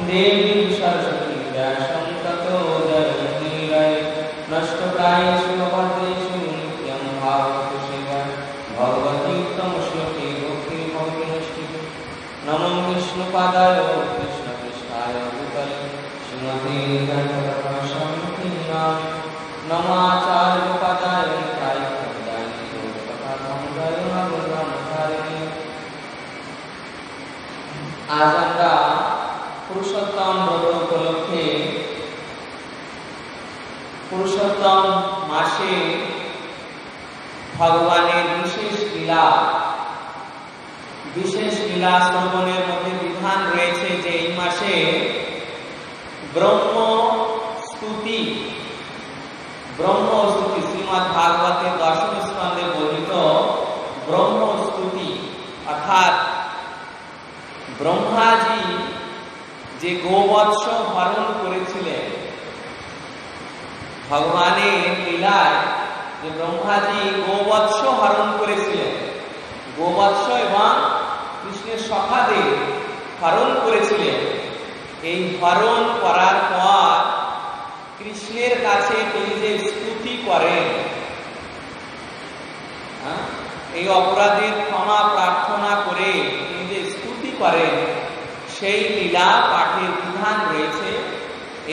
देवी सरस्वती व्यासं ततो जयति পুরুষোত্তম মাসে ভগবানের বিশেষ লীলা শ্রবণের মধ্যে বিধান রয়েছে যে এই মাসে ব্রহ্মস্তুতি শ্রীমদ্ ভাগবতের দশম স্কন্ধে বর্ণিত ব্রহ্মস্তুতি, অর্থাৎ ব্রহ্মাজি যে গোবৎস হরণ করেছিলেন ভগবানের লীলায়, যে ব্রহ্মাজি গোবৎস হরণ করেছিলেন, গোবৎস এবং কৃষ্ণের সখাদের হরণ করেছিলেন। এই হরণ করার পর কৃষ্ণের কাছে তিনি যে স্তুতি করেন, এই অপরাধের ক্ষমা প্রার্থনা করে তিনি যে স্তুতি করেন, সেই লীলা পাঠের বিধান রয়েছে।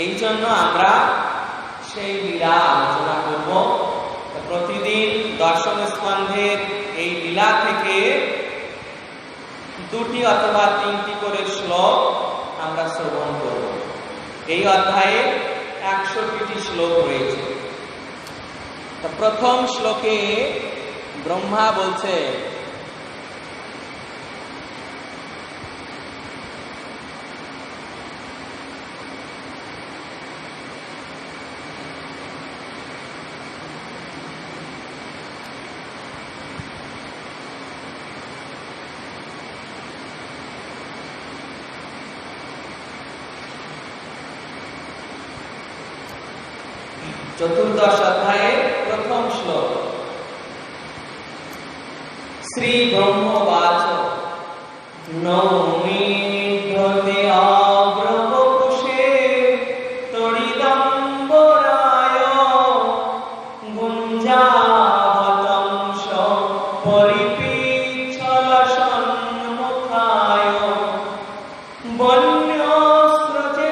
এই জন্য আমরা সেই লীলা আলোচনা করব। প্রতিদিন দশম স্কন্ধের এই লীলা থেকে 2টি অথবা 3টি করে শ্লোক আমরা শ্রবণ করব। এই অধ্যায়ে 61টি শ্লোক রয়েছে। তো প্রথম শ্লোকে ব্রহ্মা বলছে, চতুর্দশ অধ্যায়ের প্রথম শ্লোক। শ্রী ব্রহ্মবাচ নৌমি ধতে অগ্রবকুশে তড়িদম্বরায় গুঞ্জাবতংশ পরিপিচ্ছল সন্মুখায় বন্যস্রজে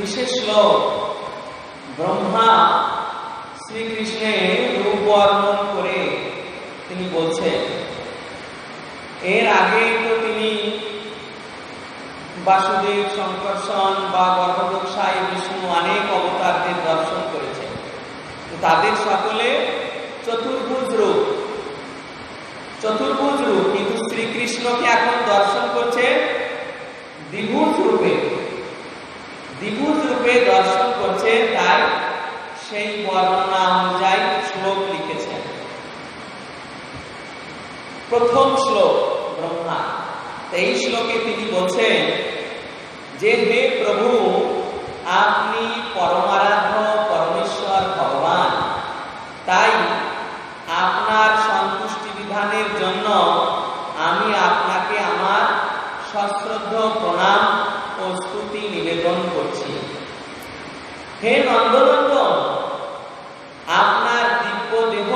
বিশেষ শ্লোক। ব্রহ্মা শ্রীকৃষ্ণের রূপ বর্ণন করে তিনি বলছেন, এর আগে তো তিনি বাসুদেব, শঙ্কর্ষণ বা গর্ভদোক্ষায় বিষ্ণু অনেক অবতারদের দর্শন করেছেন। তাদের সকলে চতুর্ভুজ রূপ, কিন্তু শ্রীকৃষ্ণকে এখন দর্শন করছে দ্বিভুজ রূপে দর্শন করছে। তাই সেই বর্ণনা অনুযায়ী শ্লোক লিখেছেন। প্রথম শ্লোক ব্রহ্মা। এই শ্লোকে তিনি বলছেন যে, হে প্রভু, আপনি পরমারাধ্য পরমেশ্বর ভগবান। তাই আপনার সন্তুষ্টি বিধানের জন্য আমি আপনাকে আমার সশ্রদ্ধ প্রণাম ও স্তুতি নিবেদন করছি। হে নন্দনন্দন, আপনার দিব্য দেহ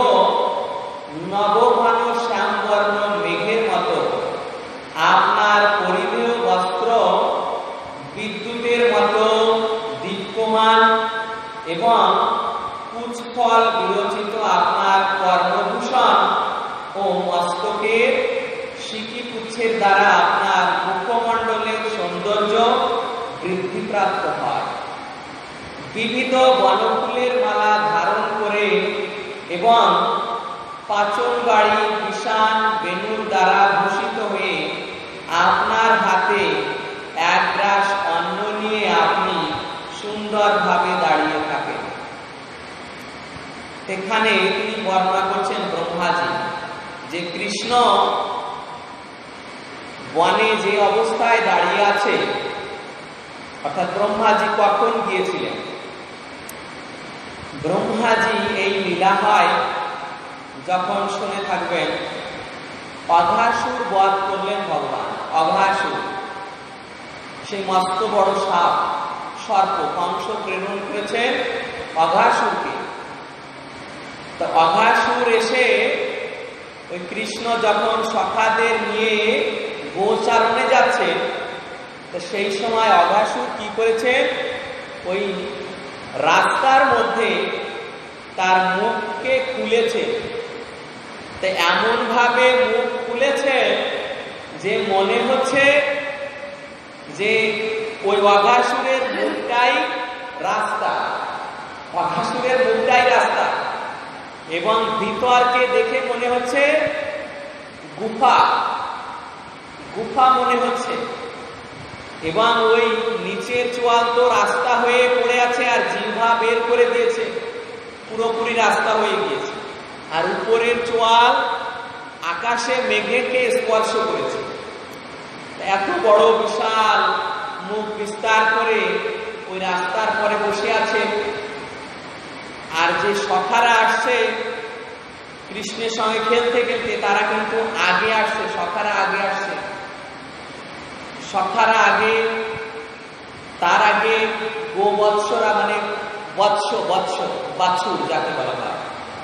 নবঘন শ্যামবর্ণ মেঘের মতো, আপনার পরিধেয় বস্ত্র বিদ্যুতের মতো দীপ্যমান এবং কুচফল বিরচিত আপনার কর্ণভূষণ ও মস্তকের শিকিপুচ্ছের দ্বারা আপনার মুখমণ্ডলের সৌন্দর্য বৃদ্ধিপ্রাপ্ত হয়। বিবিধ বনফুলের মালা ধারণ করে এবং পাচন বাড়ি বিশান বেণুর দ্বারা ভূষিত হয়ে আপনার হাতে এক গ্রাস অন্ন নিয়ে আপনি সুন্দরভাবে দাঁড়িয়ে থাকেন। এখানে তিনি বর্ণনা করছেন ব্রহ্মাজি, যে কৃষ্ণ বনে যে অবস্থায় দাঁড়িয়ে আছে, অর্থাৎ ব্রহ্মাজি কখন গিয়েছিলেন। ব্রহ্মাজি এই লীলা হয় যখন শুনে থাকবেন অঘাসুর বধ করলেন ভগবান। অঘাসুর সেই মস্ত বড় সর্প কংস প্রেরণ করেছেন অঘাসুরকে। তো অঘাসুর এসে ওই কৃষ্ণ যখন সখাদের নিয়ে গোচারণে যাচ্ছেন, তো সেই সময় অঘাসুর কি করেছে, ওই রাস্তার মধ্যে তার মুখ মুখকে খুলেছে। তো এমন ভাবে মুখ খুলেছে যে মনে হচ্ছে যে ওই অঘাসুরের মুখটাই রাস্তা, অঘাসুরের মুখটাই রাস্তা, এবং ভিতরকে দেখে মনে হচ্ছে গুফা, গুফা মনে হচ্ছে। এবং ওই নিচের চোয়াল তো রাস্তা হয়ে পড়ে আছে, আর জিহ্বা বের করে দিয়েছে, পুরোপুরি রাস্তা হয়ে গিয়েছে। আর উপরের চোয়াল আকাশে মেঘেকে স্পর্শ করেছে। এত বড় বিশাল মুখ বিস্তার করে ওই রাস্তার পরে বসে আছে। আর যে সখারা আসছে কৃষ্ণের সঙ্গে খেলতে খেলতে, তারা কিন্তু আগে আসছে, সখারা আগে আসছে। সখারা আগে, তার আগে গোবৎসরা, মানে বৎস, বৎস বাছুর যাকে বলা হয়,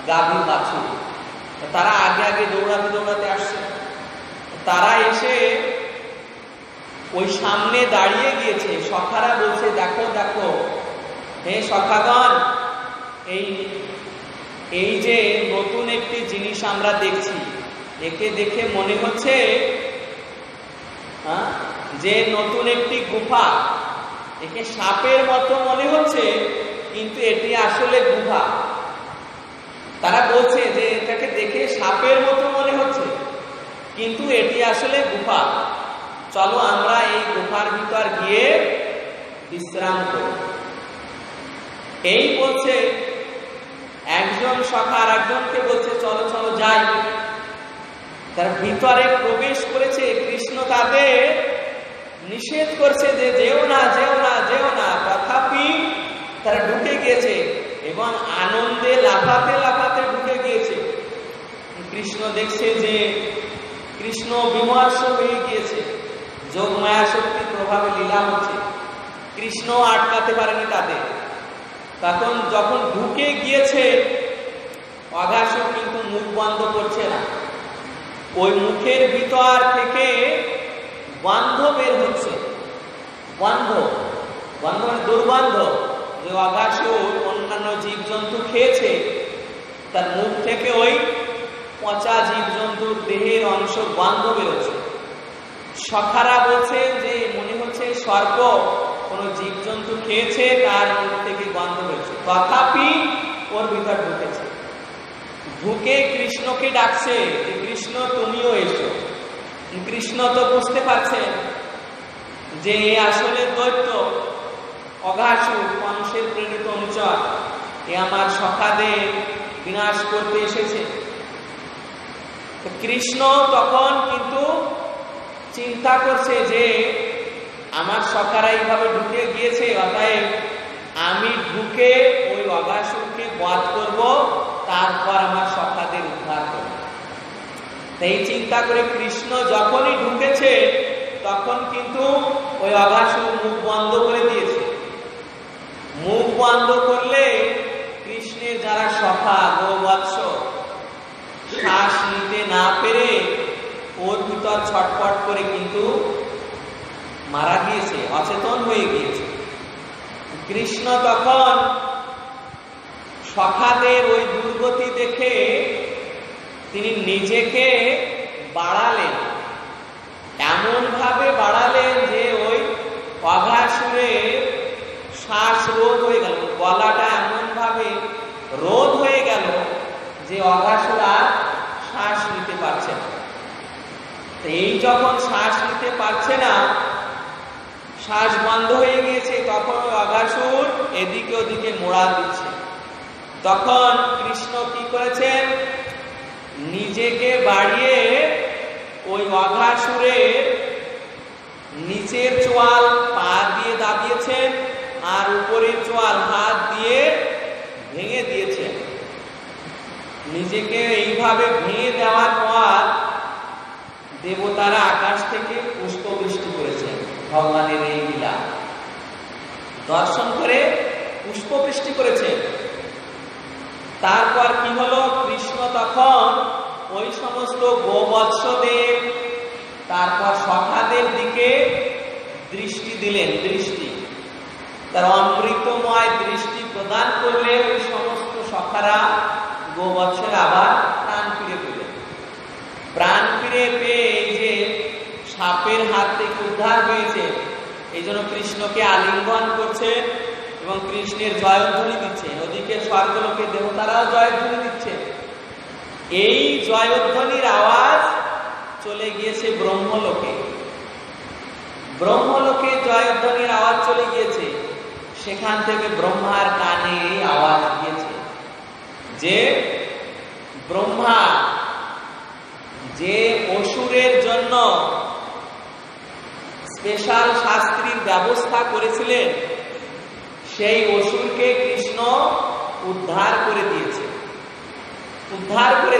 গাভী বাছুর, তারা আগে আগে দৌড়াতে দৌড়াতে আসছে। তারা এসে ওই সামনে দাঁড়িয়ে গিয়েছে। সখারা বলছে, দেখো দেখো হে সখাগণ, এই যে নতুন একটি জিনিস আমরা দেখছি, একে দেখে মনে হচ্ছে যে নতুন একটি গুফা। একে সাপের মতো মনে হচ্ছে, কিন্তু এটি আসলে গুফা। তারা বলছে যে এটাকে দেখে সাপের মতো মনে হচ্ছে, কিন্তু এটি আসলে গুফা। চলো আমরা এই গুফার ভিতর গিয়ে বিশ্রাম করি। এই বলছে একজন সখা আর একজনকে বলছে চলো চলো যাই। তারা ভিতরে প্রবেশ করেছে, কৃষ্ণ তাদের নিষেধ করছে যে যেও না, যেও না, যেও না। তথাপি তারা ঢুকে গিয়েছে এবং আনন্দে লাফাতে লাফাতে ঢুকে গিয়েছে। কৃষ্ণ দেখছে যে কৃষ্ণ বিমর্ষ হয়ে গিয়েছে, যোগ মায়া শক্তির প্রভাবে লীলা হচ্ছে। কৃষ্ণ আটকাতে পারেনি তাদের। তখন যখন ঢুকে গিয়েছে, অঘাসুর কিন্তু মুখ বন্ধ করছে না। ওই মুখের ভিতর থেকে গন্ধ বের হচ্ছে, গন্ধ, গন্ধ মানে দুর্গন্ধ। যে অঘাসুর অন্যান্য জীবজন্তু খেয়েছে, তার মুখ থেকে ওই পচা জীবজন্তুর দেহের অংশ গন্ধ বেরোচ্ছে। সখারা বলছে যে মনে হচ্ছে সর্প কোন জীবজন্তু খেয়েছে, তার মুখ থেকে গন্ধ বেরোচ্ছে। তথাপি ওর ভিতর ঢুকেছে। ঢুকে কৃষ্ণকে ডাকছে যে কৃষ্ণ তুমিও এসো। কৃষ্ণ তো বুঝতে পারছেন যে আসলে দৈত্য, অঘাসুর, কংসের প্রেরিত অনুচর, এ আমার সখাদের বিনাশ করতে এসেছে। কৃষ্ণ তখন কিন্তু চিন্তা করছে যে আমার সখারা এইভাবে ঢুকে গিয়েছে, অতএব আমি ঢুকে ওই অঘাসুরকে বধ করব, তারপর আমার সখাদের উদ্ধার করব। এই চিন্তা করে কৃষ্ণ যখনই ঢুকেছে, তখন কিন্তু ওই অঘাসুর মুখ বন্ধ করে দিয়েছে। মুখ বন্ধ করলে কৃষ্ণের যারা সখা গোবৎস, শ্বাস নিতে না পেরে ওর ভিতর ছটফট করে কিন্তু মারা গিয়েছে, অচেতন হয়ে গিয়েছে। কৃষ্ণ তখন সখাদের ওই দুর্গতি দেখে তিনি নিজেকে বাড়ালেন, এমন ভাবে বাড়ালেন যে ওই অঘাসুরের শ্বাস রোধ হয়ে গেল, গলাটা এমন ভাবে রোধ হয়ে গেল যে অঘাসুর আর শ্বাস নিতে পারছে না। এই যখন শ্বাস নিতে পারছে না, শ্বাস বন্ধ হয়ে গিয়েছে, তখন অঘাসুর এদিকে ওদিকে মোড়া দিচ্ছে। তখন কৃষ্ণ কি করেছেন, নিজেকে বাড়িয়ে ওই অঘাসুরের নিচের চোয়াল পা দিয়ে দাবিয়েছেন, আর উপরের চোয়াল হাত দিয়ে ভেঙে দিয়েছেন। নিজেকে এইভাবে ভেঙে দেওয়ার পর দেবতারা আকাশ থেকে পুষ্প বৃষ্টি করেছেন। ভগবানের এই লীলা দর্শন করে পুষ্প বৃষ্টি করেছেন। তারপর কি হলো, কৃষ্ণ তখন ওই সমস্ত গোবৎসদের, তারপর সখাদের দিকে দৃষ্টি দিলেন, দৃষ্টি, তার অমৃতময় দৃষ্টি প্রদান করলে ওই সমস্ত সখারা, গোবৎস এই জন্য কৃষ্ণকে আলিঙ্গন করছেন এবং কৃষ্ণের জয়ধ্বনি দিচ্ছেন। ওদিকে স্বর্গলোকে দেবতারাও জয়ধ্বনি দিচ্ছে। এই জয়ধ্বনির আওয়াজ চলে গিয়েছে ব্রহ্মলোকে। ব্রহ্মলোকে জয়ধ্বনির আওয়াজ চলে গিয়েছে। সেখান থেকে ব্রহ্মার কানে এই আওয়াজ গিয়েছে যে ব্রহ্মা যে অসুরের জন্য স্পেশাল শাস্ত্রীর ব্যবস্থা করেছিলেন, সেই অসুরকে কৃষ্ণ উদ্ধার করে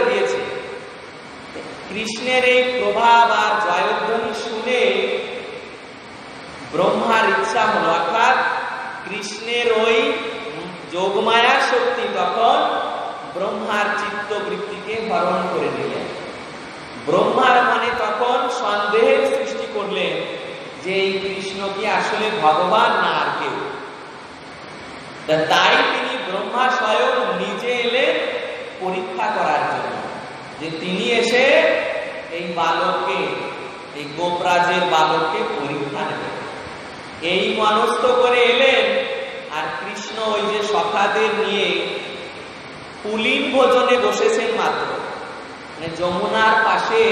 দিয়েছে। কৃষ্ণের এই প্রভাব আর জয়ধ্বনি শুনে ব্রহ্মার ইচ্ছা হলো, অর্থাৎ কৃষ্ণের ওই যোগমায়ার শক্তি তখন ব্রহ্মার চিত্তবৃত্তিকে হরণ করে নিলেন। ব্রহ্মার মনে তখন সন্দেহের সৃষ্টি করলেন যে এই কৃষ্ণ কি আসলে ভগবান না আর কেউ। তাই তিনি ব্রহ্মা স্বয়ং নিজে এলেন পরীক্ষা করার জন্য, যে তিনি এসে এই বালককে, এই গোপরাজের বালককে পরীক্ষা নেবেন। এই মনস্থ করে এলেন। আর কৃষ্ণ ওই যে সখাদের নিয়ে পুলিন ভোজনে বসেছেন মাত্র, মানে যমুনার পাশে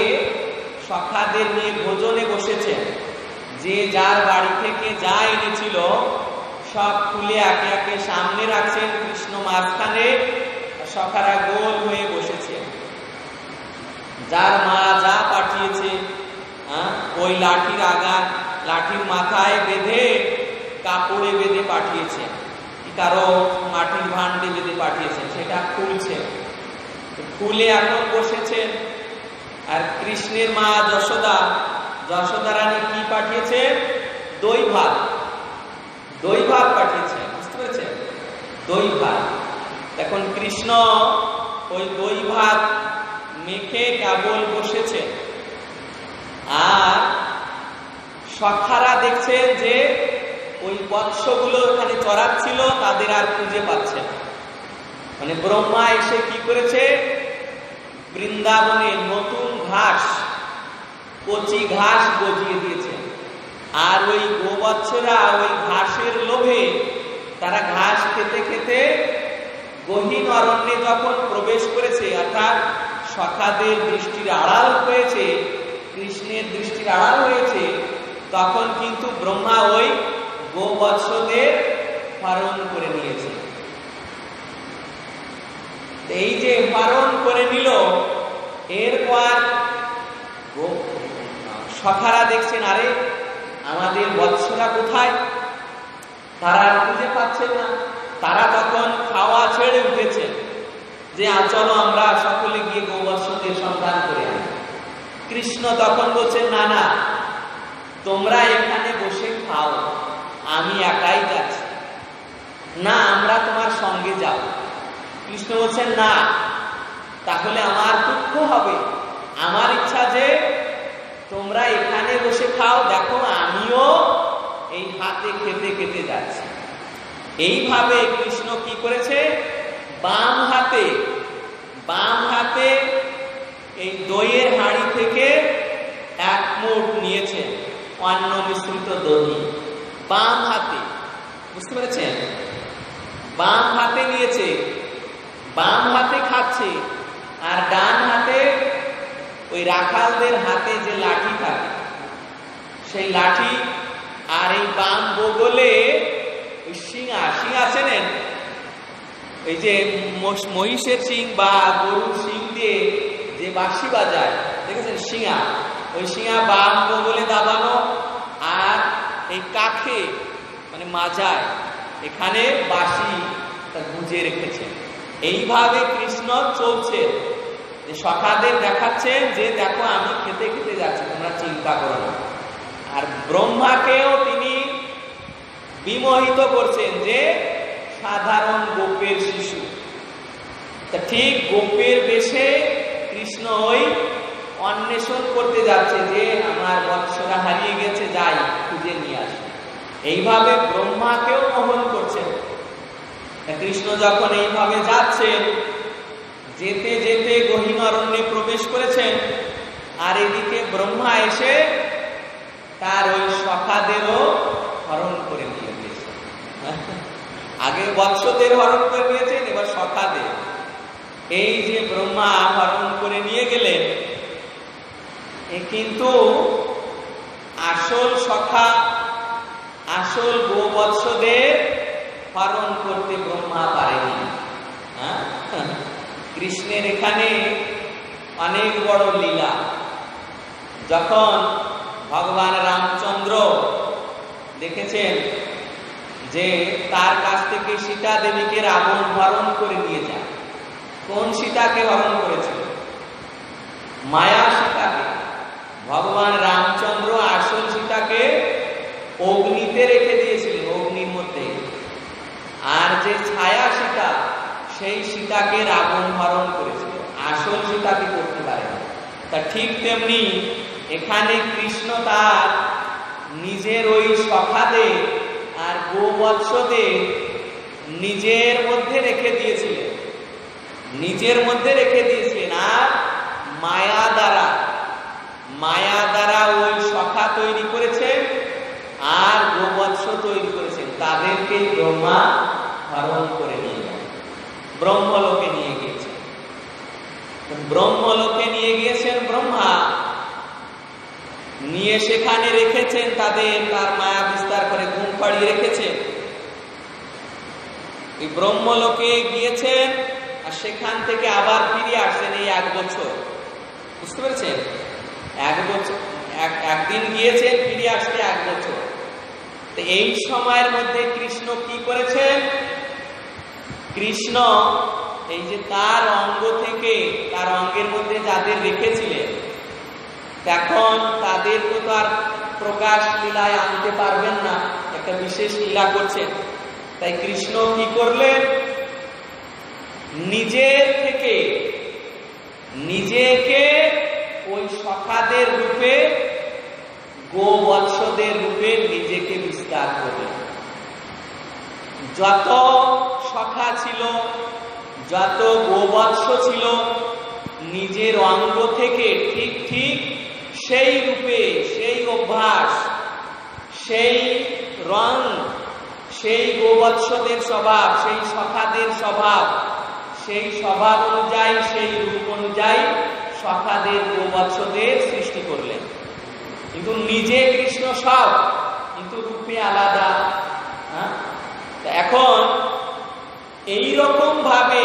সখাদের নিয়ে ভোজনে বসেছেন। যে যার বাড়ি থেকে যা এনেছিল সব খুলে একে একে সামনে রাখছেন, কৃষ্ণ মাঝখানে, সখারা গোল হয়ে বসেছে। যার মা যা পাঠিয়েছে ওই লাঠির আঘাত লাঠির মাথায় বেঁধে কাপড়ে বেঁধে পাঠিয়েছে, কারো মাটির ভান্ডে বেঁধে পাঠিয়েছেন, সেটা খুলছে। খুলে এখন বসেছেন। আর কৃষ্ণের মা যশোদা রানী কি পাঠিয়েছে? দই ভাত পাঠিয়েছেন। বুঝতে পেরেছেন? দই ভাত। এখন কৃষ্ণ ওই দই ভাত মেখে কেবল বসেছে। আর সখারা দেখছেন যে ওই বৎসগুলো ওখানে চড়াচ্ছিল, তাদের আর খুঁজে পাচ্ছে না। মানে ব্রহ্মা এসে কি করেছে? বৃন্দাবনে নতুন ঘাস, কচি ঘাস গজিয়ে দিয়েছে। আর ওই গোবৎসরা ওই ঘাসের লোভে তারা ঘাস খেতে খেতে গহীন অরণ্যে যখন প্রবেশ করেছে, অর্থাৎ সখাদের দৃষ্টির আড়াল হয়েছে, কৃষ্ণের দৃষ্টির আড়াল হয়েছে, তখন কিন্তু ব্রহ্মা ওই গোবৎসদের হরণ করে নিয়েছে। এই যে হরণ করে নিল, এরপর সখারা দেখছেন আরে আমাদের বৎসরা কোথায়, তারা খুঁজে পাচ্ছেন না। তারা তখন খাওয়া ছেড়ে উঠেছে যে চলো আমরা সকলে গিয়ে গোবৎসদের সন্ধান করে আনি। কৃষ্ণ তখন বলছেন না না, তোমরা এখানে বসে খাও, আমি একাই যাচ্ছি না, আমরা তোমার সঙ্গে যাব। কৃষ্ণ বলছেন না, তাহলে আমার দুঃখ হবে। আমার ইচ্ছা যে তোমরা এখানে বসে খাও, দেখো আমিও এই হাতে খেতে খেতে যাচ্ছি। এইভাবে কৃষ্ণ কি করেছে? বাম হাতে এই দইয়ের হাঁড়ি থেকে এক মুঠ নিয়েছে অন্ন মিশ্রিত দই, বাম হাতে। বুঝতে পেরেছেন? বাম হাতে নিয়েছে, বাম হাতে খাচ্ছে। আর ডান হাতে ওই রাখালদের হাতে যে লাঠি থাকে, সেই লাঠি, আর এই বাম বগলে ওই শিঙা চেনেন? এই যে মহিষের শিং বা গরুর শিং দিয়ে যে বাঁশি বাজায়, দেখেছেন? শিঙা, ওই শিঙা বাম বগলে দাবানো। আর এই কাঠে মানে মাজায় এখানে বাঁশি গুঁজে রেখেছে। এইভাবে কৃষ্ণ চলছে, যে সখাদের দেখাচ্ছেন যে দেখো আমি খেতে খেতে যাচ্ছি, তোমরা চিন্তা করো না। আর ব্রহ্মাকেও তিনি বিমোহিত করছেন যে সাধারণ গোপের শিশু। তা ঠিক গোপের বেশে কৃষ্ণ ওই অন্বেষণ করতে যাচ্ছে যে আমার বৎসরা হারিয়ে গেছে, যাই খুঁজে নিয়ে আসে। এইভাবে ব্রহ্মাকেও মোহন করছেন। কৃষ্ণ যখন এইভাবে যাচ্ছেন, যেতে যেতে গহীন অরণ্যে প্রবেশ করেছেন। আর এদিকে ব্রহ্মা এসে তার ওই সখাদেরও হরণ করে নিয়ে গিয়েছেন। আগে বৎসদের হরণ করে নিয়েছেন, এবার সখাদের। এই যে ব্রহ্মা হরণ করে নিয়ে গেলেন, কিন্তু আসল সখা, আসল গোবৎসদের হরণ করতে ব্রহ্মা পারেনি। কৃষ্ণের এখানে অনেক বড় লীলা। যখন ভগবান রামচন্দ্র দেখেছেন যে তার কাছ থেকে সীতা দেবীকে রাবণ হরণ করে নিয়ে যায়। কোন সীতাকে হরণ করেছিল? মায়া সীতাকে। ভগবান রামচন্দ্র আসল সীতাকে অগ্নিতে রেখে দিয়েছিলেন, অগ্নির মধ্যে। আর যে ছায়া সীতা, সেই সীতাকে রাবণ হরণ করেছিল, আসল সীতাকে করতে পারে না। তা ঠিক তেমনি এখানে কৃষ্ণ তার নিজের ওই সখাদের আর গোবৎসদের নিজের মধ্যে রেখে দিয়েছিলেন, নিজের মধ্যে রেখে দিয়েছিলেন। আর মায়া দ্বারা ওই সখা তৈরি করেছেন আর গোবৎস তৈরি করেছেন। তাদেরকে ব্রহ্মা হরণ করে নিয়ে যান, ব্রহ্মলোকে নিয়ে গিয়েছেন। ব্রহ্মলোকে নিয়ে গিয়েছেন ব্রহ্মা, নিয়ে সেখানে রেখেছেন তাদের, তার মায়া বিস্তার করে ঘুম পাড়িয়ে রেখেছেন। এই ব্রহ্মলোকে গিয়েছেন আর সেখান থেকে আবার ফিরে আসছেন এই 1 বছর। বুঝতে পেরেছেন? 1 বছর, একদিন গিয়েছেন, ফিরে আসতে 1 বছর। তো এই সময়ের মধ্যে কৃষ্ণ কি করেছেন? কৃষ্ণ এই যে তার অঙ্গ থেকে, তার অঙ্গের মধ্যে যাদের রেখেছিলেন, এখন তাদেরকে তো আর প্রকাশ লীলায় আনতে পারবেন না, একটা বিশেষ লীলা করছেন। তাই কৃষ্ণ কি করলেন? নিজের থেকে নিজেকে ওই সখাদের রূপে, গোবৎসদের রূপে নিজেকে বিস্তার করলেন। যত সখা ছিল, যত গোবৎস ছিল, নিজের অঙ্গ থেকে ঠিক ঠিক সেই রূপে, সেই অভ্যাস, সেই রং, সেই গোবৎসদের স্বভাব, সেই সখাদের স্বভাব, সেই স্বভাব অনুযায়ী, সেই রূপ অনুযায়ী সখাদের গোবৎসদের সৃষ্টি করলেন। কিন্তু নিজে কৃষ্ণ সব, কিন্তু রূপে আলাদা। এখন এই রকম ভাবে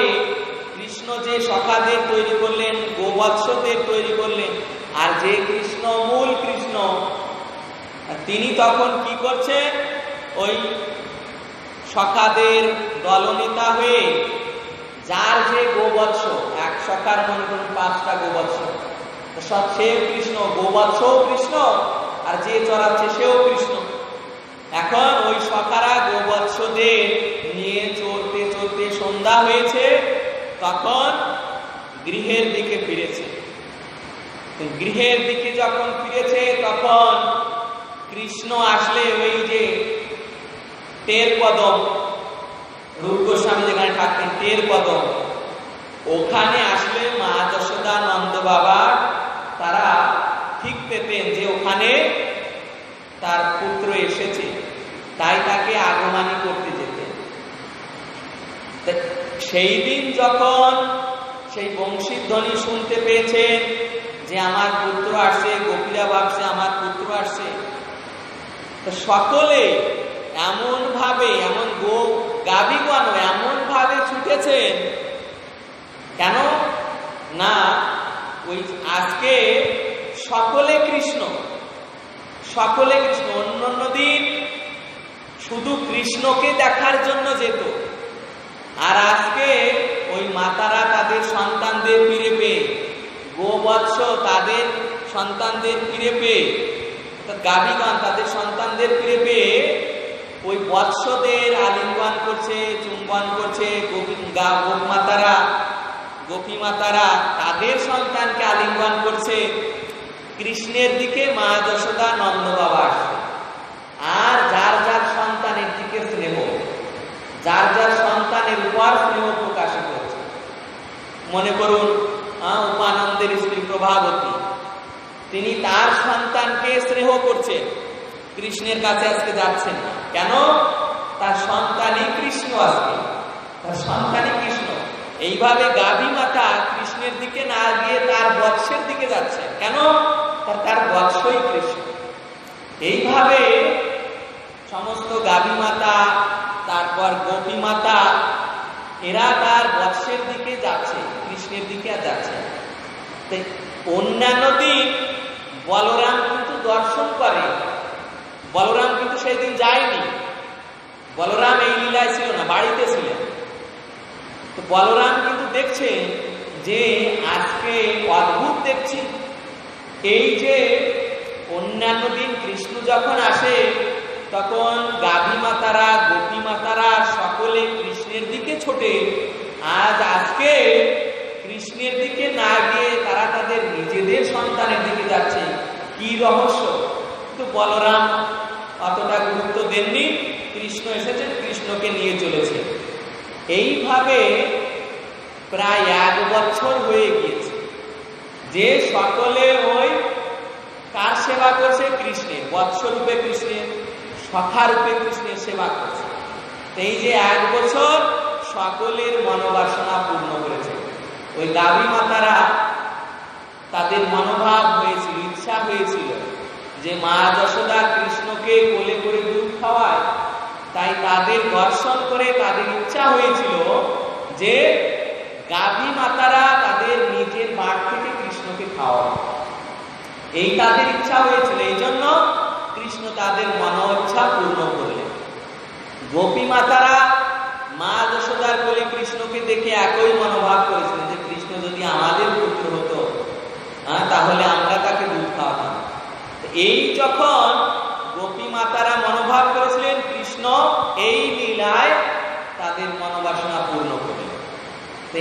কৃষ্ণ যে সখাদের তৈরি করলেন, গোবৎসদের তৈরি করলেন, আর যে কৃষ্ণ, মূল কৃষ্ণ, তিনি তখন কি করছেন? ওই সখাদের দলনেতা হয়ে যার যে গোবৎস, এক সখার মনে করুন 5টা গোবৎস, সব সেও কৃষ্ণ, গোবৎসও কৃষ্ণ, আর যে চড়াচ্ছে সেও কৃষ্ণ। এখন ওই সখারা গোবৎসদের নিয়ে চলতে চলতে সন্ধ্যা হয়েছে, তখন গৃহের দিকে ফিরেছে। গৃহের দিকে যখন ফিরেছে, তখন কৃষ্ণ আসলে ওই যে টের কদম, রূপ গোস্বামী যেখানে থাকতেন, টের কদম, ওখানে আসলে মা যশোদা, নন্দ বাবা তারা ঠিক পেতেন যে ওখানে তার পুত্র এসেছে, তাই তাকে আগমনী করতে যেতেন। সেই দিন যখন সেই বংশীর ধ্বনি শুনতে পেয়েছেন যে আমার পুত্র আসছে, গোপীরা ভাবছে আমার পুত্র আসছে, তো সকলে এমন ভাবে, এমন গাভীগণ এমন ভাবে ছুটেছেন। কেন না, ওই আজকে সকলে কৃষ্ণ, সকলে কৃষ্ণ। অন্য দিন শুধু কৃষ্ণকে দেখার জন্য যেত, আর আজকে ওই মাতারা তাদের সন্তানদের ফিরে পেয়ে, গোবৎস তাদের সন্তানদের ফিরে পেয়ে, গাভীগণ তাদের সন্তানদের ফিরে পেয়ে ওই বৎসদের আলিঙ্গন করছে, চুম্বন করছে। গোপী মাতারা তাদের সন্তানকে আলিঙ্গন করছে। কৃষ্ণের দিকে মা যশোদা, নন্দ বাবা আসছে, আর যার যার সন্তানের দিকে স্নেহ, যার যার সন্তানের উপর স্নেহ প্রকাশিত হচ্ছে। মনে করুন উপানন্দের স্ত্রী প্রভাবতী, তিনি তার সন্তানকে স্নেহ করছেন, কৃষ্ণের কাছে আজকে যাচ্ছেন না। কেন? তার সন্তানই কৃষ্ণ, আজকে তার সন্তানই কৃষ্ণ। এইভাবে গাভী মাতা কৃষ্ণের দিকে না গিয়ে তার বৎসের দিকে যাচ্ছে। কেন? তার বৎসই কৃষ্ণ। এইভাবে সমস্ত গাভী মাতা, তারপর গোপী মাতা, এরা তার বৎসের দিকে যাচ্ছে, কৃষ্ণের দিকে আর যাচ্ছে। অন্যান্য দিন বলরাম কিন্তু দর্শন করে, বলরাম কিন্তু সেই দিন যায়নি। বলরাম এই লীলায় ছিল না, বাড়িতে ছিলেন। তো বলরাম কিন্তু দেখছে যে আজকে অদ্ভুত দেখছি, এই যে অন্যান্য দিন কৃষ্ণ যখন আসে তখন গাভী মাতারা, গোপী মাতারা সকলে কৃষ্ণের দিকে ছোটে, আজকে কৃষ্ণের দিকে না গিয়ে তারা তাদের নিজেদের সন্তানের দিকে যাচ্ছে। কি রহস্য? কিন্তু বলরাম অতটা গুরুত্ব দেননি, কৃষ্ণ এসেছেন, কৃষ্ণকে নিয়ে চলেছে। এইভাবে প্রায় 1 বছর হয়ে গিয়েছে যে সকলে ওই কার সেবা করছে? কৃষ্ণের, বৎসরূপে কৃষ্ণের, সখারূপে কৃষ্ণের সেবা করছে। এই যে 1 বছর সকলের মনোবাসনা পূর্ণ করেছে। ওই গাভী মাতারা, তাদের মনোভাব হয়েছিল, ইচ্ছা হয়েছিল যে মা যশোদা কৃষ্ণকে কোলে করে দুধ খাওয়ায়, তাই তাদের দর্শন করে তাদের ইচ্ছা হয়েছিল যে গাভী মাতারা তাদের নিজের বাট থেকে কৃষ্ণকে খাওয়ায়। এই তাদের ইচ্ছা হয়েছিল, এই জন্য কৃষ্ণ তাদের মনোইচ্ছা পূর্ণ করলেন। গোপী মাতারা মা যশোদার কোলে কৃষ্ণকে দেখে একই মনোভাব করেছিলেন যে কৃষ্ণ যদি আমাদের পুত্র হতো তাহলে আমরা তাকে দুধ খাওয়াতাম। এই যখন গোপী মাতারা মনোভাব করেছিলেন, কৃষ্ণ এই লীলায় তাদের মনোবাসনা পূর্ণ করলেন।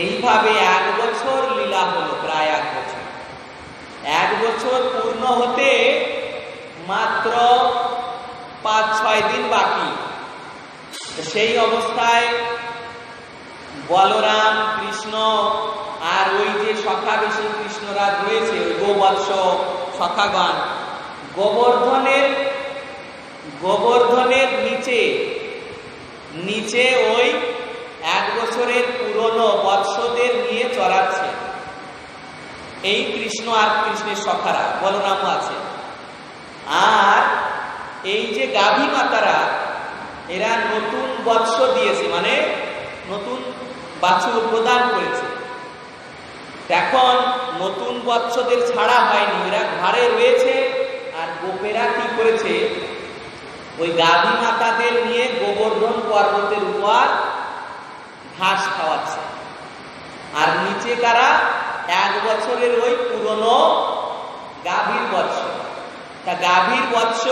এইভাবে 1 বছর লীলা হলো, প্রায় 1 বছর। 1 বছর পূর্ণ হতে মাত্র 5-6 দিন বাকি। সেই অবস্থায় বলরাম, কৃষ্ণ আর ওই যে সখা বেশি কৃষ্ণরাজ রয়েছে, গোবৎস সখাগণ, গোবর্ধনের নিচে ওই 1 বছরের পুরনো বৎসদের নিয়ে চড়াচ্ছে। এই কৃষ্ণ আর কৃষ্ণের সখারা, বলরামও আছে। আর এই যে গাভী মাতারা, এরা নতুন বৎস দিয়েছে, মানে নতুন বাছুর প্রদান করেছে। এখন নতুন বৎসদের ছাড়া হয়নি, এরা ঘরে রয়েছে। আর গোপেরা কি করেছে? ওই গাভী মাতাদের নিয়ে গোবর্ধন পর্বতের উপর ঘাস খাওয়াচ্ছে। আর নিচে কারা? 1 বছরের ওই পুরনো গাভীর বৎস। তা গাভীর বৎস,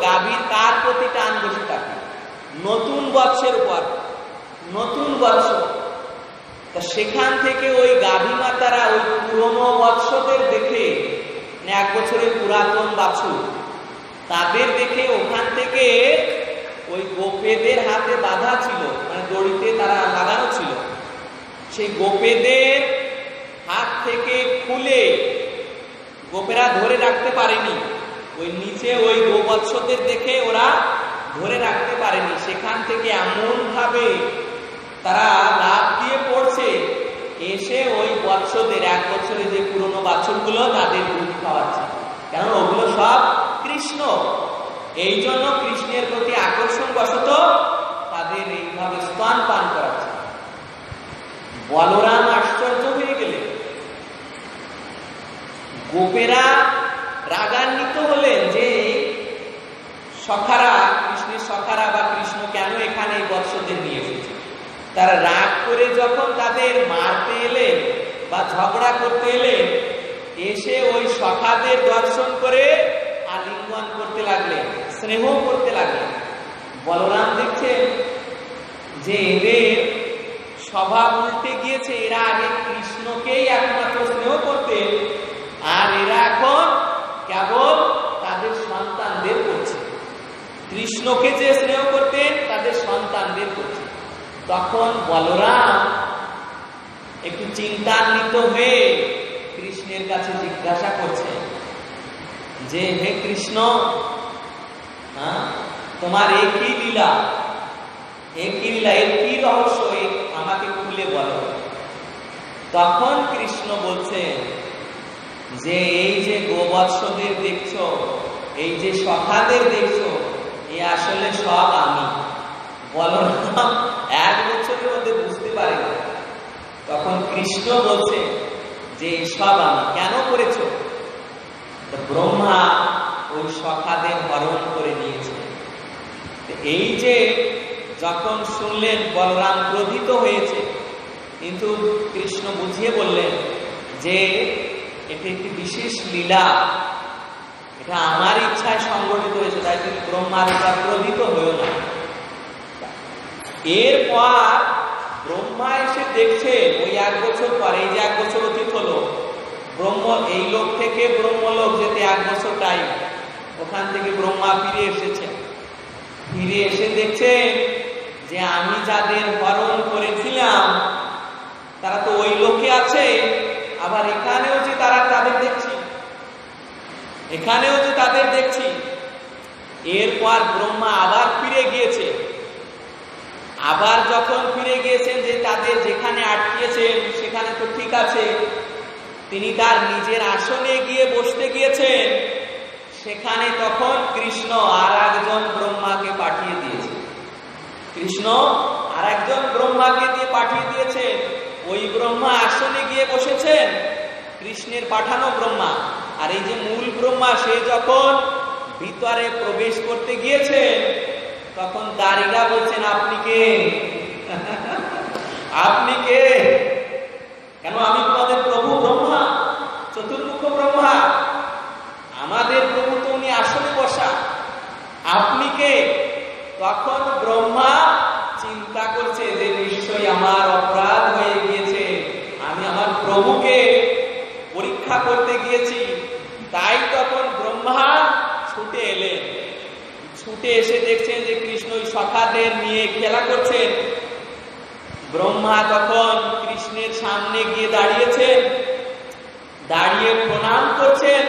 গাভীর কার প্রতি টান বেশি থাকে? নতুন বৎসের উপর, নতুন বৎস। তা সেখান থেকে ওই গাভী মাতারা ওই পুরনো বৎসদের দেখে, 1 বছরের পুরাতন বাছুর, তাদের দেখে ওখান থেকে ওই গোপেদের হাতে বাঁধা ছিল, মানে দড়িতে তারা লাগানো ছিল, সেই গোপেদের হাত থেকে খুলে গোপেরা ধরে রাখতে পারেনি। ওই নিচে ওই গোবৎসদের দেখে ওরা ধরে রাখতে পারেনি। সেখান থেকে এমন ভাবে তারা লাফ দিয়ে পড়ছে, এসে ওই বৎসদের 1 বছরে যে পুরনো বাছুরগুলো তাদের দুধ খাওয়াচ্ছে। কারণ ওগুলো সব কৃষ্ণ। এই জন্য কৃষ্ণের প্রতি আকর্ষণ বশত তাদের এইভাবে স্তন পান করাচ্ছে। বলরাম আশ্চর্য হয়ে গেলেন। গোপেরা রাগান্বিত হলেন যে সখারা, কৃষ্ণের সখারা বা কৃষ্ণ কেন এখানে এই বৎসদের নিয়ে এসেছে। তারা রাগ করে যখন তাদের মারতে এলেন বা ঝগড়া করতে এলেন, এসে ওই সখাদের দর্শন করে আলিঙ্গন করতে লাগলেন, স্নেহ করতে লাগলেন। বলরাম দেখছেন যে এদের স্বভাব উল্টে গিয়েছে। এরা আগে কৃষ্ণকেই একমাত্র স্নেহ করতেন, আর এরা এখন কেবল তাদের সন্তানদের করছে। কৃষ্ণকে যে স্নেহ করতেন তাদের সন্তানদের করছে। তখন বলরাম একটু চিন্তান্বিত হয়ে কৃষ্ণের কাছে জিজ্ঞাসা করছে যে হে কৃষ্ণ, হ্যাঁ, তোমার একই লীলা, একই লীলা, এর কি রহস্য আমাকে খুলে বলো। তখন কৃষ্ণ বলছেন যে এই যে গোবৎসদের দেখছো, এই যে সখাদের দেখছো, এ আসলে সব আমি। বলরাম 1 বছরের মধ্যে বুঝতে পারে না। তখন কৃষ্ণ বলছে যে সব আমি। কেন করেছো? ব্রহ্মা ওই সখাদের হরণ করে নিয়েছে। এই যে যখন শুনলেন বলরাম ক্রোধিত হয়েছে, কিন্তু কৃষ্ণ বুঝিয়ে বললেন যে এটা একটি বিশেষ লীলা, এটা আমার ইচ্ছায় সংগঠিত হয়েছে, তাই তুমি ব্রহ্মার উপর ক্রোধিত হয়েও না। এরপর ব্রহ্মা এসে দেখছে ওই 1 বছর পরে, এই যে 1 বছর অতীত হলো, ব্রহ্ম এই লোক থেকে ব্রহ্মলোক যেতে 1 বছর টাইম, ওখান থেকে ব্রহ্মা ফিরে এসেছে। ফিরে এসে দেখছে যে আমি যাদের হরণ করেছিলাম তারা তো ওই লোকে আছে, আবার এখানেও যে তাদের দেখছি, এখানেও যে তাদের দেখছি। এরপর ব্রহ্মা আবার ফিরে গিয়েছে। আবার যখন ফিরে গিয়েছেন যে তাদের যেখানে আটকিয়েছেন সেখানে তো ঠিক আছে, তিনি তার নিজের আসনে গিয়ে বসতে গিয়েছেন। সেখানে তখন কৃষ্ণ আর একজন ব্রহ্মাকে পাঠিয়ে দিয়েছে। কৃষ্ণ আর একজন ব্রহ্মাকে দিয়ে পাঠিয়ে দিয়েছেন। ওই ব্রহ্মা আসনে গিয়ে বসেছেন, কৃষ্ণের পাঠানো ব্রহ্মা। আর এই যে মূল ব্রহ্মা, সে যখন ভিতরে প্রবেশ করতে গিয়েছেন, তখন দাঁড়িয়ে বলছেন আপনি কে? আপনি কে? কেন? আমি তোমাদের প্রভু ব্রহ্মা, চতুর্মুখ ব্রহ্মা, আমাদের প্রভু তো উনি আসনে বসা, আপনি কে? তখন ব্রহ্মা চিন্তা করছে যে নিশ্চয়ই আমার অপরাধ হয়ে গিয়েছে, আমি আমার প্রভুকে পরীক্ষা করতে গিয়েছি। তাই তখন ব্রহ্মা ছুটে এলেন। ছুটে এসে দেখছেন যে কৃষ্ণ ওই সখাদের নিয়ে খেলা করছেন। ব্রহ্মা তখন কৃষ্ণের সামনে গিয়ে দাঁড়িয়েছেন, দাঁড়িয়ে প্রণাম করছেন,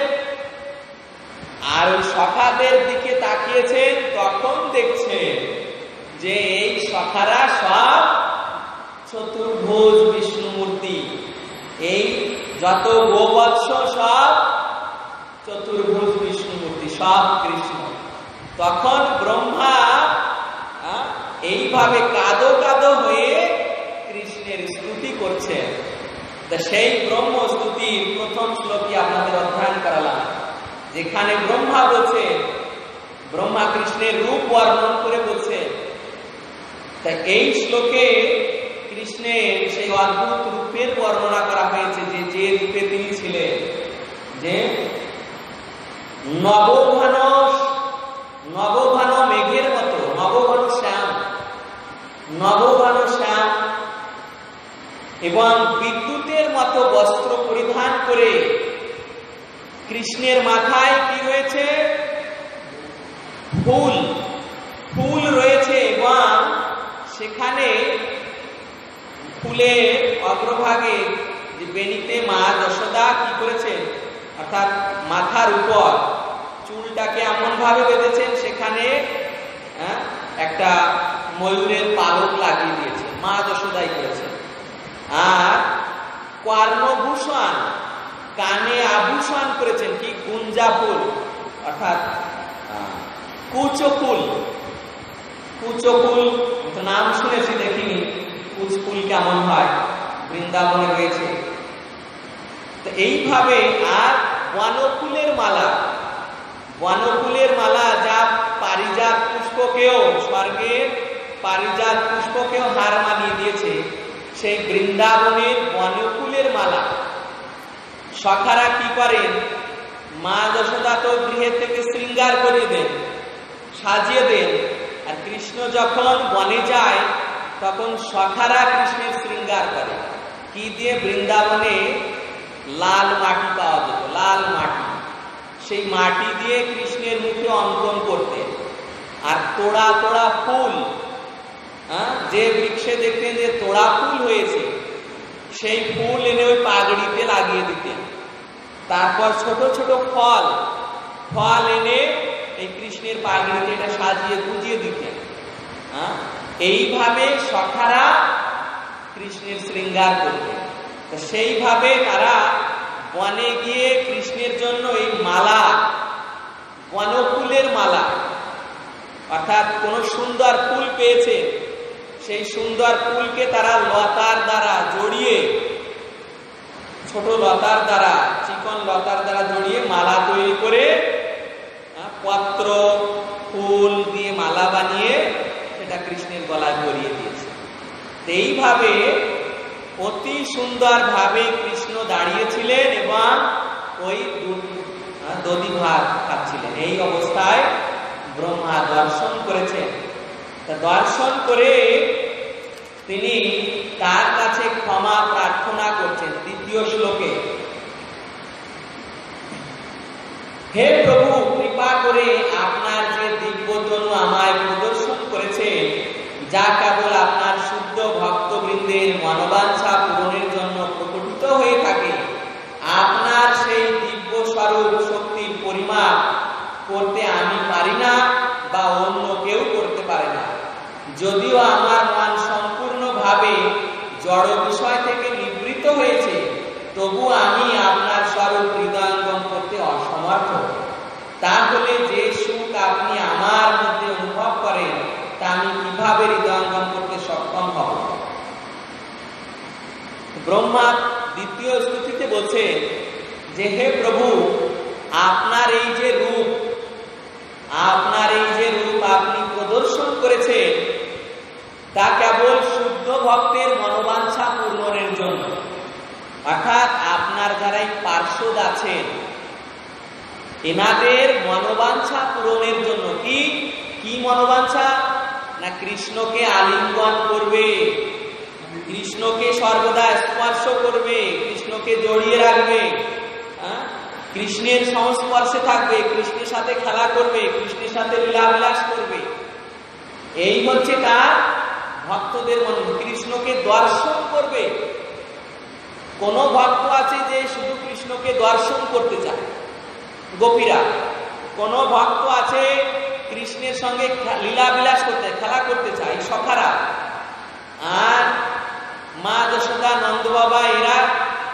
আর ওই সখাদের দিকে তাকিয়েছেন। তখন দেখছেন যে এই সখারা সব চতুর্ভুজ বিষ্ণুমূর্তি, এই যত গোবৎস সব চতুর্ভুজ বিষ্ণুমূর্তি, সব কৃষ্ণ। তখন ব্রহ্মা এইভাবে কাঁদো কাঁদো হয়ে কৃষ্ণের স্তুতি করছেন। সেই ব্রহ্ম স্তুতির প্রথম শ্লোকই আপনাদের অধ্যয়ন করালাম, যেখানে ব্রহ্মা বলছে, ব্রহ্মা কৃষ্ণের রূপ বর্ণন করে বলছে। তাই এই শ্লোকে কৃষ্ণের সেই অদ্ভুত রূপের বর্ণনা করা হয়েছে, যে রূপে তিনি ছিলেন, যে নবঘন মেঘের মতো, নবঘন শ্যাম এবং বিদ্যুতের মতো বস্ত্র পরিধান করে কৃষ্ণের মাথায় কি রয়েছে? ফুল রয়েছে, এবং সেখানে ফুলের অগ্রভাগে যে বেনিতে মা যশোদা কি করেছেন, অর্থাৎ মাথার উপর চুলটাকে এমন ভাবে বেঁধেছেন, সেখানে একটা ময়ূরের পালক লাগিয়ে দিয়েছে, মা যশোদাই করেছেন। আর কর্ণভূষণ, কানে আভূষণ করেছেন কি? গুঞ্জা ফুল, অর্থাৎ কুচফুল। তো নাম শুনেছি, দেখিনি কুচফুল কেমন হয়, বৃন্দাবনে রয়েছে। তো এইভাবে, আর বনফুলের মালা, যা পারিজাত পুষ্পকেও, স্বর্গের পারিজাত পুষ্পকেও হার মানিয়ে দিয়েছে, সেই বৃন্দাবনের বনফুলের মালা সখারা কি করেন? মা যশোদা তো গৃহের থেকে শৃঙ্গার করিয়ে দেন, সাজিয়ে দেন। আর কৃষ্ণ যখন বনে যায়, তখন সখারা কৃষ্ণের শৃঙ্গার করে কি দিয়ে? বৃন্দাবনে লাল মাটি পাওয়া যেত, লাল মাটি, সেই মাটি দিয়ে কৃষ্ণের মুখে অঙ্কন করতে। আর তোড়া তোড়া ফুল, যে বৃক্ষে দেখতেন যে তোড়া ফুল হয়েছে, সেই ফুল এনে ওই পাগড়িতে লাগিয়ে দিতেন। তারপর ছোট ছোট ফল এনে এই কৃষ্ণের পাগড়িতে এটা সাজিয়ে গুজিয়ে দিতেন। এইভাবে সখারা কৃষ্ণের শৃঙ্গার করতেন। সেইভাবে তারা বনে গিয়ে কৃষ্ণের জন্য এই মালা, বনফুলের মালা, অর্থাৎ কোন সুন্দর ফুল পেয়েছে, সেই সুন্দর ফুলকে তারা লতার দ্বারা জড়িয়ে, ছোট লতার দ্বারা, চিকন লতার দ্বারা জড়িয়ে মালা তৈরি করে, পত্র ফুল দিয়ে মালা বানিয়ে সেটা কৃষ্ণের গলায় পরিয়ে দিয়েছে। এইভাবে অতি সুন্দর ভাবে কৃষ্ণ দাঁড়িয়েছিলেন এবং ওই দধি ভাত খাচ্ছিলেন। এই অবস্থায় ব্রহ্মা দর্শন করেছেন। দর্শন করে তিনি তার কাছে ক্ষমা প্রার্থনা করছেন। দ্বিতীয় শ্লোকে, হে প্রভু, কৃপা করে আপনার যে দিব্য তনু আমায় প্রদর্শন করেছেন, যা কেবল আপনার শুদ্ধ ভক্তবৃন্দের মনোবাঞ্ছা পূরণের জন্য প্রকটিত হয়ে থাকে, আপনার সেই দিব্য স্বরূপ শক্তির পরিমাপ করতে আমি পারি না বা অন্য কেউ করতে পারে না। যদিও আমার মন সম্পূর্ণভাবে জড় বিষয় থেকে নিবৃত্ত হয়েছে, তবু আমি আপনার স্বরূপ হৃদয়ঙ্গম করতে অসমর্থ। তাহলে যে সুখ আপনি আমার মধ্যে অনুভব করেন, তা আমি কিভাবে হৃদয়ঙ্গম করতে সক্ষম হব? ব্রহ্মা দ্বিতীয় স্তুতিতে বলছে যে, হে প্রভু, আপনার এই যে রূপ, আপনার এই যে রূপ আপনি প্রদর্শন করেছেন, তা কেবল শুদ্ধ ভক্তের মনোবাঞ্ছা পূরণের জন্য। অর্থাৎ আপনার যারাই পার্ষদ আছেন, এনাদের মনোবাঞ্ছা পূরণের জন্য। কি মনোবাঞ্ছা? না কৃষ্ণকে আলিঙ্গন করবে, কৃষ্ণকে সর্বদা স্পর্শ করবে, কৃষ্ণকে জড়িয়ে রাখবে, কৃষ্ণের সংস্পর্শে থাকবে, কৃষ্ণের সাথে খেলা করবে, কৃষ্ণের সাথে লীলাবিলাস করবে। এই হচ্ছে তার ভক্তদের মন। কৃষ্ণকে দর্শন করবে। কোন ভক্ত আছে যে শুধু কৃষ্ণকে দর্শন করতে চায়, গোপীরা। কোন ভক্ত আছে কৃষ্ণের সঙ্গে লীলাবিলাস করতে, খেলা করতে চায়, সখারা। আর মা যশোদা, নন্দ বাবা, এরা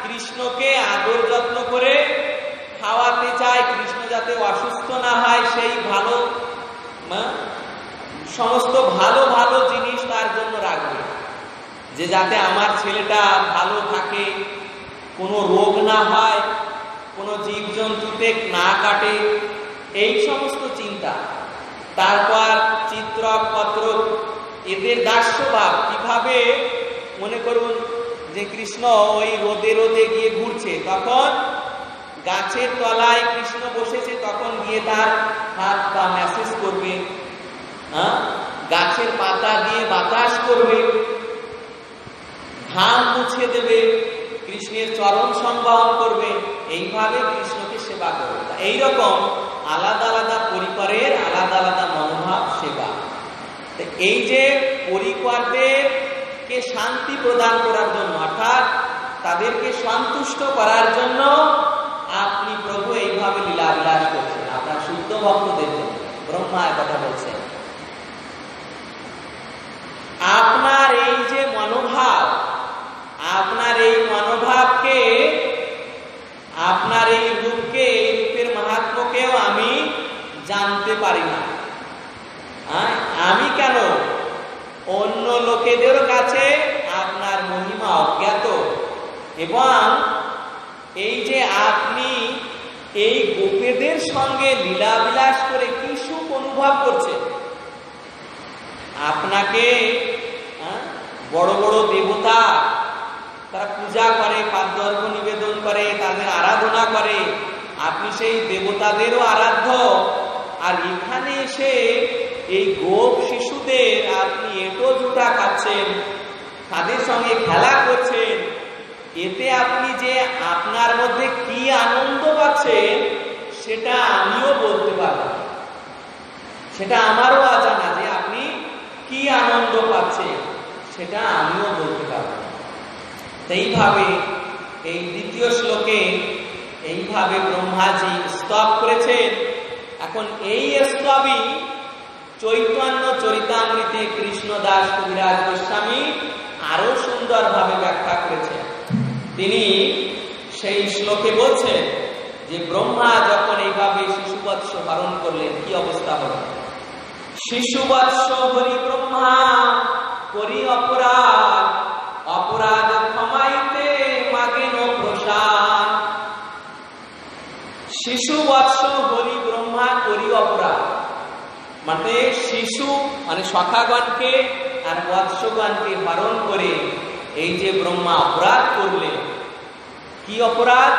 কৃষ্ণকে আদর যত্ন করে খাওয়াতে চায়, কৃষ্ণ যাতে অসুস্থ না হয়, সেই ভালো সমস্ত ভালো ভালো জিনিস তার জন্য রাখবে, যে যাতে আমার ছেলেটা ভালো থাকে, কোনো রোগ না হয়, কোনো জীবজন্তুতে না কাটে, এই সমস্ত চিন্তা। তারপর চিত্রক পত্রক এদের দাস্যভাব। কিভাবে? মনে করুন যে কৃষ্ণ ওই রোদে রোদে গিয়ে ঘুরছে, তখন গাছের তলায় কৃষ্ণ বসেছে, তখন গিয়ে তার হাত পা ম্যাসেজ করবে, গাছের পাতা দিয়ে বাতাস করবে, ঘাম মুছে দেবে, কৃষ্ণের চরণ সংবহন করবে। এইভাবে কৃষ্ণকে সেবা করবে। এইরকম আলাদা আলাদা পরিকরের আলাদা আলাদা মনোভাব সেবা। এই যে পরিকরদেরকে শান্তি প্রদান করার জন্য, অর্থাৎ তাদেরকে সন্তুষ্ট করার জন্য আপনি প্রভু এইভাবে লীলাবিলাস করছেন আপনার শুদ্ধ ভক্তদের জন্য। ব্রহ্মা কথা বলছেন। আপনার এই যে মনোভাব, আপনার এই মনোভাবকে, আপনার এই রূপকে, এই রূপের মাহাত্ম্যকেও আমি জানতে পারি না। আমি কেন, অন্য লোকেদের কাছে আপনার মহিমা অজ্ঞাত। এবং এই যে আপনি এই গোপীদের সঙ্গে লীলাবিলাস করে কি সুখ অনুভব করছেন। আপনাকে বড় বড় দেবতা তারা পূজা করে, পাদ্যর্ঘ নিবেদন করে, তাদের আরাধনা করে, আপনি সেই দেবতাদেরও আরাধ্য। আর এখানে এসে এই গোপ শিশুদের আপনি এটো জুটা খাচ্ছেন, তাদের সঙ্গে খেলা করছেন। এতে আপনি যে আপনার মধ্যে কি আনন্দ পাচ্ছেন সেটা আমিও বলতে পারব, সেটা আমারও অজানা। যে আপনি কি আনন্দ পাচ্ছেন সেটা আমিও বলতে পারব। এইভাবে এই দ্বিতীয় শ্লোকে এইভাবে ব্রহ্মাজি স্তব করেছেন। এখন এই সবই চৈতন্য চরিতামৃতে কৃষ্ণদাস কবিরাজ গোস্বামী আরো সুন্দরভাবে ব্যাখ্যা করেছেন। তিনি সেই শ্লোকে বলছেন যে ব্রহ্মা যখন এইভাবে শিশুবৎস হরণ করলেন কি অবস্থা হল। শিশুবৎস হরি ব্রহ্মা করি অপরাধ, অপরাধ ক্ষমাইতে মাগেন প্রসাদ। শিশুবৎস হরি ব্রহ্মা করি অপরাধ, মানে শিশু মানে সখাগণকে আর বৎসগণকে হরণ করে এই যে ব্রহ্মা অপরাধ করলেন। কি অপরাধ?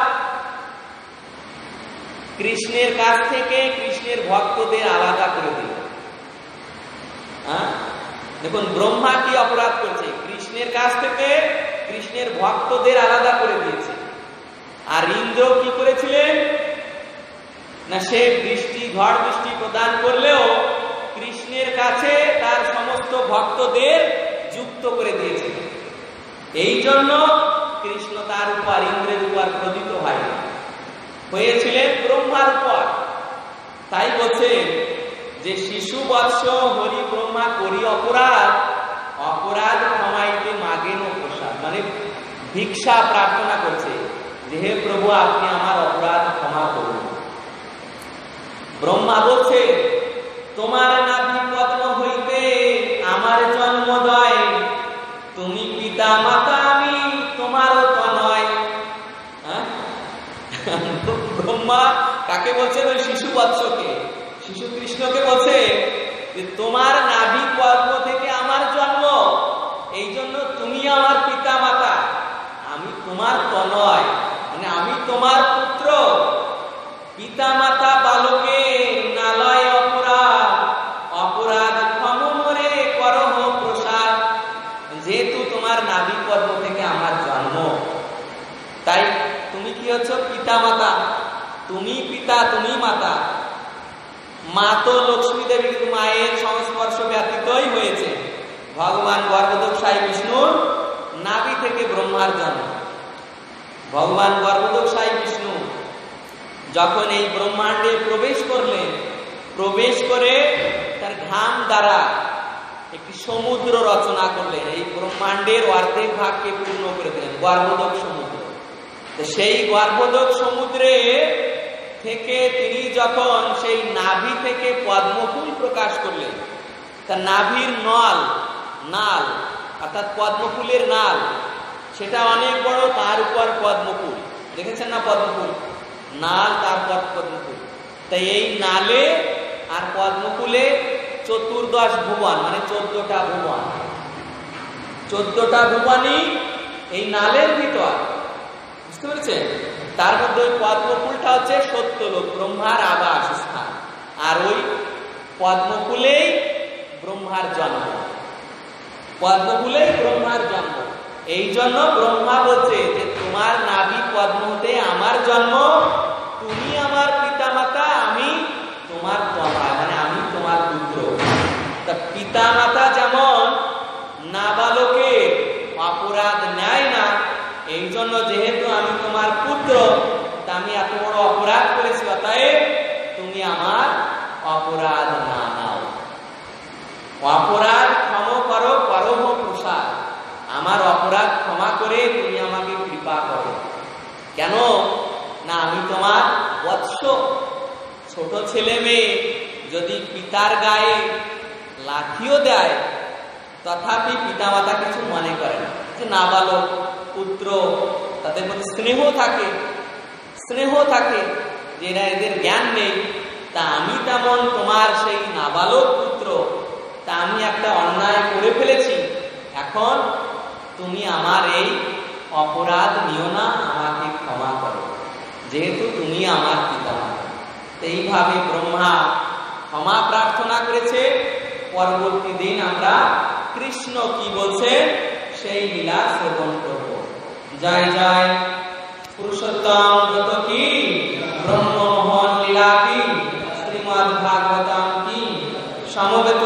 কৃষ্ণের কাছ থেকে কৃষ্ণের ভক্তদের আলাদা করে দিল। দেখুন ব্রহ্মা কি অপরাধ করছে, কৃষ্ণের কাছ থেকে কৃষ্ণের ভক্তদের আলাদা করে দিয়েছে। আর ইন্দ্র কি করেছিলেন না, সে বৃষ্টি ঝড় বৃষ্টি প্রদান করলেও কৃষ্ণের কাছে তার সমস্ত ভক্তদের যুক্ত করে দিয়েছে। এই জন্য কৃষ্ণ তার উপর ইন্দ্রের উপর ক্রোধিত হয়েছিলেন ব্রহ্মার উপর। তাই বলছে যে শিশু বৎস হরি ব্রহ্মা করি অপরাধ, অপরাধ ক্ষমাইতে মাগেন প্রসাদ, মানে ভিক্ষা প্রার্থনা করছে যে হে প্রভু আপনি আমার অপরাধ ক্ষমা করুন। ব্রহ্মা বলছে তোমার নাভি পদ্ম হইতে আমার জন্মোদয়, তুমি পিতা মাতা আমি তোমারও তনয়। ব্রহ্মা কাকে বলছে? ওই শিশু বৎসকে, শিশু কৃষ্ণকে বলছে যে তোমার নাভি পদ্ম থেকে আমার জন্ম, এই জন্য তুমি আমার পিতা মাতা, আমি তোমার তনয়, মানে আমি তোমার পুত্র। পিতা মাতা বালকে নালয় অপরাধ, অপরাধ ক্ষম মরে করহ প্রসাদ। যেহেতু তোমার নাভি পদ্ম থেকে আমার জন্ম, তাই তুমি কি হচ্ছ? পিতা মাতা। তুমি পিতা তুমি মাতা। মা তো লক্ষ্মী দেবী, কিন্তু মায়ের সংস্পর্শ ব্যতীতই হয়েছে। ভগবান গর্ভদোষাই বিষ্ণুর নাভি থেকে ব্রহ্মার জন্ম। ভগবান গর্ভদোষাই বিষ্ণু যখন এই ব্রহ্মাণ্ডে প্রবেশ করলেন, প্রবেশ করে তার ঘাম দ্বারা একটি সমুদ্র রচনা করলেন। এই ব্রহ্মাণ্ডের অর্ধেক ভাগকে পূর্ণ করে দিলেন, গর্ভোদক সমুদ্র। সেই গর্ভোদক সমুদ্রে থেকে তিনি যখন সেই নাভি থেকে পদ্মফুল প্রকাশ করলেন, তার নাভির নাল অর্থাৎ পদ্মফুলের নাল, সেটা অনেক বড়, তার উপর পদ্মফুল। দেখেছেন না পদ্মফুল? নাল তারপর পদ্মফুল। তাই এই নালে আর পদ্মফুলে চতুর্দশ ভুবন, মানে 14টা ভুবন, 14টা ভুবনই এই নালের ভিতর। বুঝতে পেরেছেন? তার মধ্যে ওই পদ্মফুলটা হচ্ছে সত্যলোক, ব্রহ্মার আবাস স্থান। আর ওই পদ্মফুলেই ব্রহ্মার জন্ম, পদ্মফুলেই ব্রহ্মার জন্ম। এই জন্য ব্রহ্মা বলছে যে তোমার নাভি পদ্ম হতে আমার জন্ম, তুমি আমার পিতা মাতা, আমি তোমার তনয়, মানে আমি তোমার পুত্র। তা পিতা মাতা যেমন নাবালকে অপরাধ নেয় না, এই জন্য যেহেতু আমি তোমার পুত্র, তা আমি এত বড় অপরাধ করেছি, অতএব তুমি আমার অপরাধ না নাও। অপরাধ ক্ষম করো করহ প্রসাদ, আমার অপরাধ ক্ষমা করে তুমি আমাকে কৃপা করো। কেন না আমি তোমার বৎস। ছোট ছেলে মেয়ে যদি পিতার গায়ে লাঠিও দেয়, তথাপি পিতা মাতা কিছু মনে করে না, যে নাবালক পুত্র, তাদের মধ্যে স্নেহ থাকে যে এদের জ্ঞান নেই। তা আমি তেমন তোমার সেই নাবালক পুত্র, তা আমি একটা অন্যায় করে ফেলেছি, এখন তুমি আমার এই অপরাধ নিও না, আমাকে ক্ষমা করো, যেহেতু তুমি আমার পিতা মাতা। এইভাবে ব্রহ্মা ক্ষমা প্রার্থনা করেছে। পরবর্তী দিন আমরা কৃষ্ণ কি বলছে সেই লীলা শ্রবণ করব। জয় জয় পুরুষোত্তম ব্রত কি, ব্রহ্মমোহন লীলা কি, শ্রীমদ্ ভাগবতম কি, সমবেত